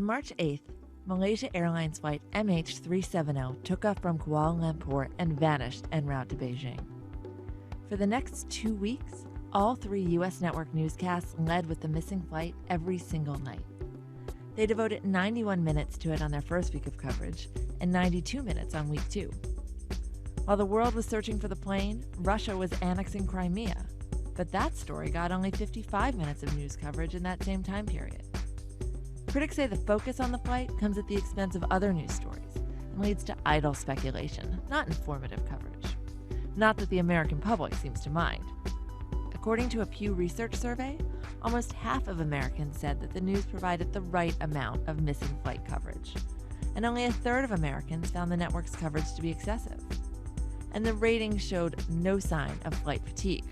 March 8th, Malaysia Airlines flight MH370 took off from Kuala Lumpur and vanished en route to Beijing. For the next 2 weeks, all 3 U.S. network newscasts led with the missing flight every single night. They devoted 91 minutes to it on their first week of coverage and 92 minutes on week 2. While the world was searching for the plane, Russia was annexing Crimea, but that story got only 55 minutes of news coverage in that same time period. Critics say the focus on the flight comes at the expense of other news stories and leads to idle speculation, not informative coverage. Not that the American public seems to mind. According to a Pew Research survey, almost half of Americans said that the news provided the right amount of missing flight coverage, and only a third of Americans found the network's coverage to be excessive. And the ratings showed no sign of flight fatigue.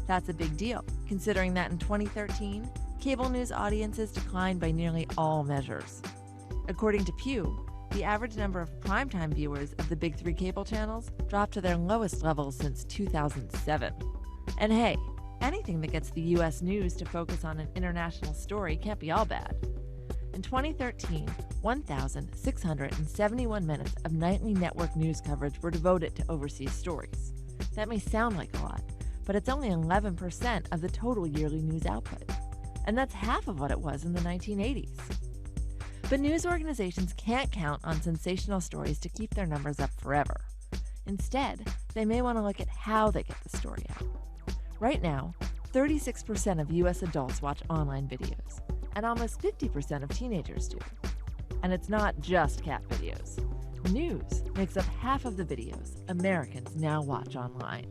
That's a big deal, considering that in 2013, cable news audiences declined by nearly all measures. According to Pew, the average number of primetime viewers of the big 3 cable channels dropped to their lowest levels since 2007. And hey, anything that gets the U.S. news to focus on an international story can't be all bad. In 2013, 1,671 minutes of nightly network news coverage were devoted to overseas stories. That may sound like a lot, but it's only 11% of the total yearly news output. And that's half of what it was in the 1980s. But news organizations can't count on sensational stories to keep their numbers up forever. Instead, they may want to look at how they get the story out. Right now, 36% of U.S. adults watch online videos, and almost 50% of teenagers do. And it's not just cat videos. News makes up half of the videos Americans now watch online.